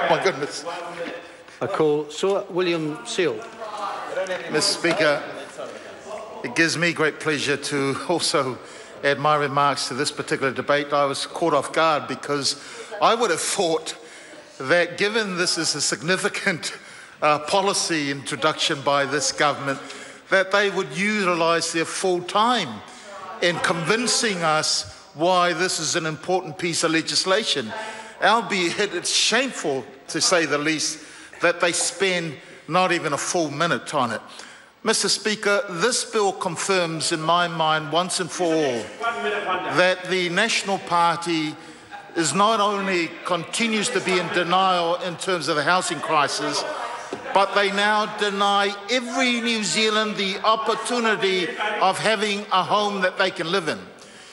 My goodness. I call Sir William Seal. Mr. Speaker, it gives me great pleasure to also add my remarks to this particular debate. I was caught off guard because I would have thought that given this is a significant policy introduction by this government, that they would utilise their full time in convincing us why this is an important piece of legislation. Albeit it's shameful, to say the least, that they spend not even a full minute on it. Mr. Speaker, this bill confirms in my mind once and for all that the National Party is not only continues to be in denial in terms of the housing crisis, but they now deny every New Zealander the opportunity of having a home that they can live in.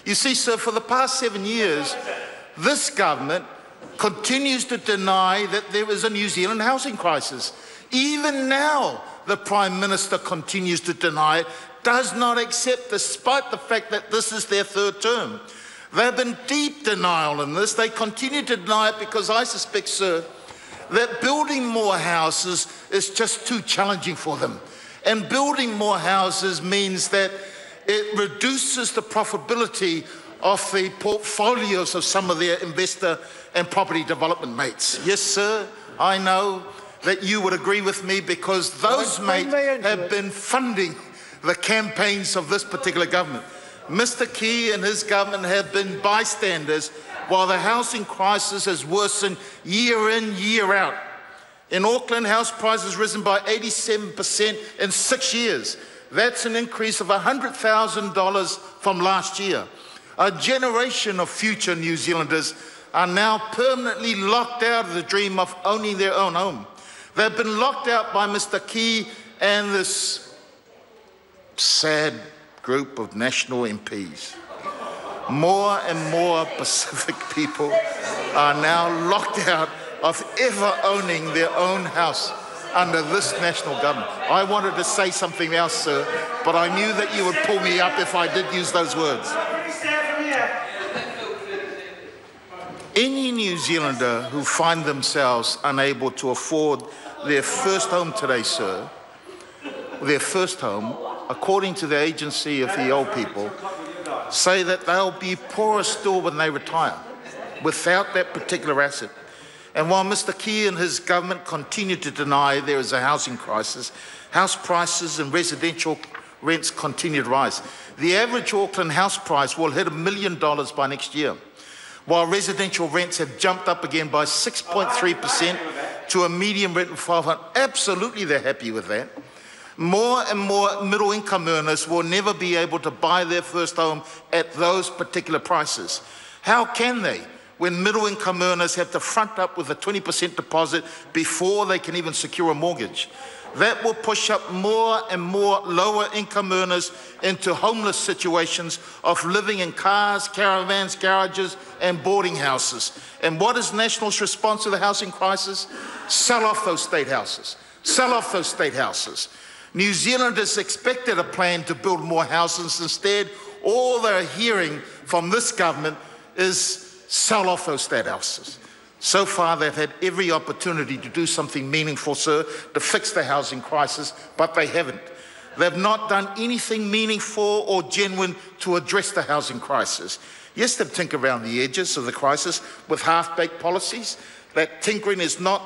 You see, sir, for the past 7 years, this government continues to deny that there is a New Zealand housing crisis. Even now, the Prime Minister continues to deny it, does not accept, despite the fact that this is their third term. They've been deep denial in this. They continue to deny it because I suspect, sir, that building more houses is just too challenging for them. And building more houses means that it reduces the profitability of the portfolios of some of their investor and property development mates. Yes, sir, I know that you would agree with me because those mates have been funding the campaigns of this particular government. Mr. Key and his government have been bystanders while the housing crisis has worsened year in, year out. In Auckland, house prices have risen by 87% in 6 years. That's an increase of $100,000 from last year. A generation of future New Zealanders are now permanently locked out of the dream of owning their own home. They've been locked out by Mr. Key and this sad group of national MPs. More and more Pacific people are now locked out of ever owning their own house under this national government. I wanted to say something else, sir, but I knew that you would pull me up if I did use those words. Any New Zealander who find themselves unable to afford their first home today, sir, their first home, according to the Agency of the Old People, say that they'll be poorer still when they retire without that particular asset. And while Mr. Key and his government continue to deny there is a housing crisis, house prices and residential rents continue to rise. The average Auckland house price will hit $1 million by next year, while residential rents have jumped up again by 6.3% to a median rent of $500. Absolutely, they're happy with that. More and more middle-income earners will never be able to buy their first home at those particular prices. How can they, when middle-income earners have to front up with a 20% deposit before they can even secure a mortgage? That will push up more and more lower-income earners into homeless situations of living in cars, caravans, garages, and boarding houses. And what is National's response to the housing crisis? Sell off those state houses. Sell off those state houses. New Zealanders expected a plan to build more houses. Instead, all they're hearing from this government is sell off those state houses. So far, they've had every opportunity to do something meaningful, sir, to fix the housing crisis, but they haven't. They've not done anything meaningful or genuine to address the housing crisis. Yes, they've tinkered around the edges of the crisis with half-baked policies. That tinkering has not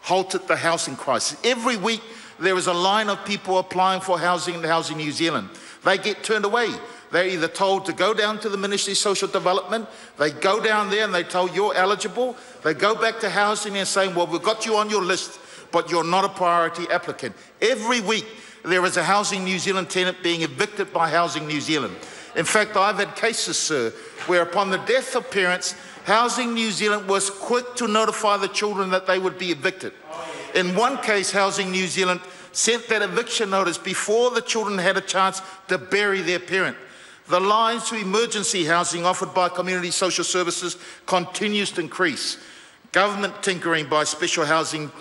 halted the housing crisis. Every week, there is a line of people applying for housing in Housing New Zealand. They get turned away. They're either told to go down to the Ministry of Social Development, they go down there and they tell you're eligible, they go back to housing and saying, well, we've got you on your list, but you're not a priority applicant. Every week, there is a Housing New Zealand tenant being evicted by Housing New Zealand. In fact, I've had cases, sir, where upon the death of parents, Housing New Zealand was quick to notify the children that they would be evicted. In one case, Housing New Zealand sent that eviction notice before the children had a chance to bury their parent. The lines to emergency housing offered by community social services continues to increase. Government tinkering by special housing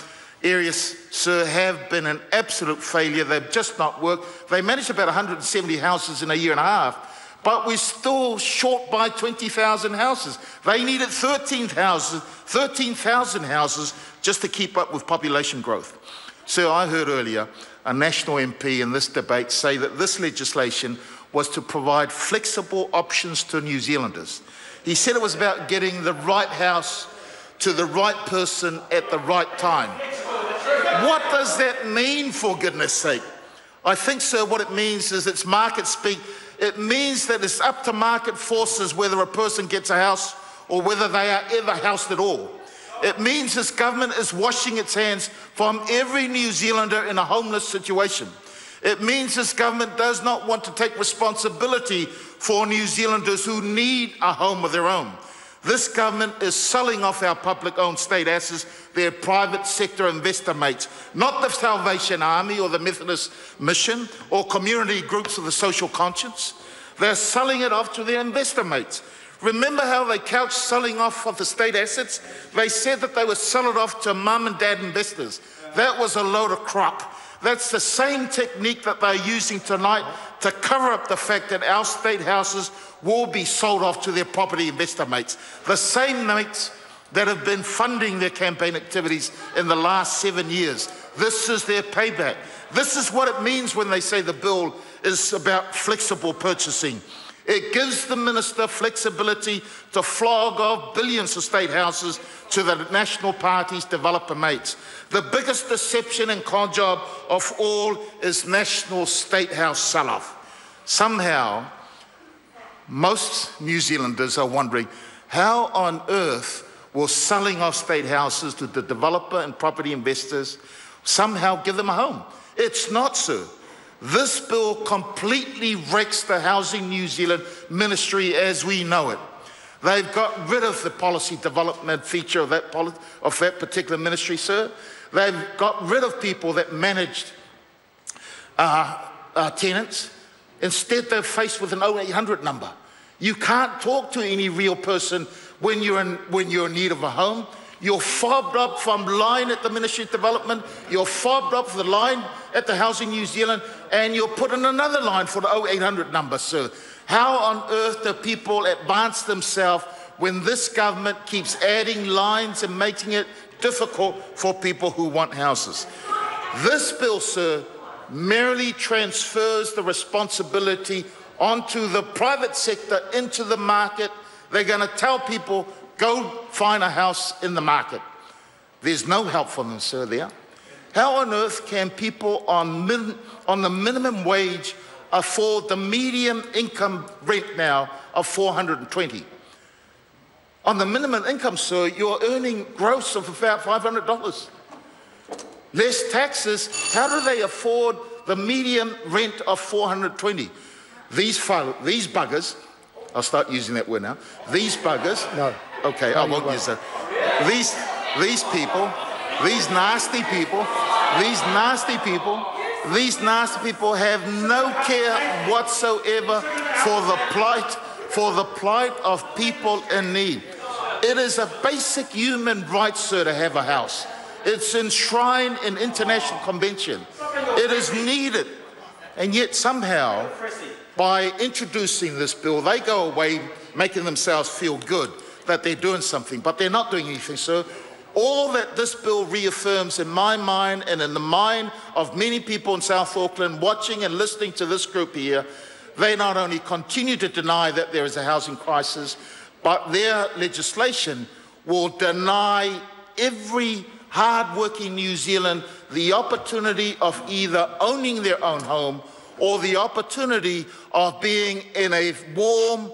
areas, sir, have been an absolute failure. They've just not worked. They managed about 170 houses in a year and a half, but we're still short by 20,000 houses. They needed 13,000 houses just to keep up with population growth. So I heard earlier a national MP in this debate say that this legislation was to provide flexible options to New Zealanders. He said it was about getting the right house to the right person at the right time. What does that mean, for goodness sake? I think, sir, what it means is it's market speak. It means that it's up to market forces whether a person gets a house or whether they are ever housed at all. It means this government is washing its hands from every New Zealander in a homeless situation. It means this government does not want to take responsibility for New Zealanders who need a home of their own. This government is selling off our public-owned state assets, their private sector investor mates, not the Salvation Army or the Methodist Mission or community groups of the social conscience. They're selling it off to their investor mates. Remember how they couched selling off of the state assets? They said that they would sell it off to mum and dad investors. That was a load of crap. That's the same technique that they're using tonight to cover up the fact that our state houses will be sold off to their property investor mates. The same mates that have been funding their campaign activities in the last 7 years. This is their payback. This is what it means when they say the bill is about flexible purchasing. It gives the minister flexibility to flog off billions of state houses to the National Party's developer mates. The biggest deception and con job of all is national state house sell-off. Somehow, most New Zealanders are wondering, how on earth will selling off state houses to the developer and property investors somehow give them a home? It's not, sir. This bill completely wrecks the Housing New Zealand ministry as we know it. They've got rid of the policy development feature of that particular ministry, sir. They've got rid of people that managed tenants. Instead, they're faced with an 0800 number. You can't talk to any real person when you're in need of a home. You're fobbed up from line at the Ministry of Development, you're fobbed up for the line at the Housing New Zealand, and you're put in another line for the 0800 number, sir. How on earth do people advance themselves when this government keeps adding lines and making it difficult for people who want houses? This bill, sir, merely transfers the responsibility onto the private sector, into the market. They're going to tell people, go find a house in the market. There's no help for them, sir, there. How on earth can people on the minimum wage afford the median income rent now of $420? On the minimum income, sir, you're earning gross of about $500. Less taxes, how do they afford the median rent of $420? These buggers, I'll start using that word now, these buggers, no. Okay, I won't use that. These people, these nasty people have no care whatsoever for the plight of people in need. It is a basic human right, sir, to have a house. It's enshrined in international convention. It is needed. And yet somehow, by introducing this bill, they go away making themselves feel good that they're doing something, but they're not doing anything, sir. All that this bill reaffirms in my mind and in the mind of many people in South Auckland watching and listening to this group here, they not only continue to deny that there is a housing crisis, but their legislation will deny every hard-working New Zealand the opportunity of either owning their own home or the opportunity of being in a warm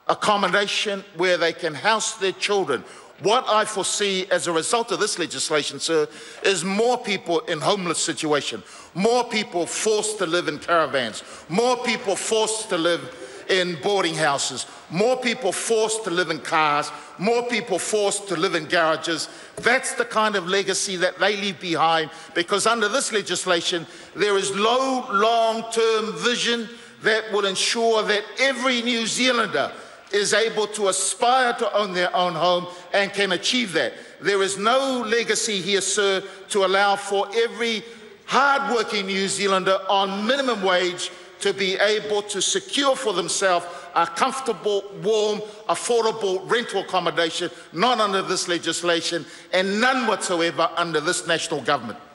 accommodation where they can house their children. What I foresee as a result of this legislation, sir, is more people in homeless situation, more people forced to live in caravans, more people forced to live in boarding houses, more people forced to live in cars, more people forced to live in garages. That's the kind of legacy that they leave behind, because under this legislation, there is no long-term vision that will ensure that every New Zealander is able to aspire to own their own home and can achieve that. There is no legacy here, sir, to allow for every hard-working New Zealander on minimum wage to be able to secure for themselves a comfortable, warm, affordable rental accommodation, not under this legislation and none whatsoever under this national government.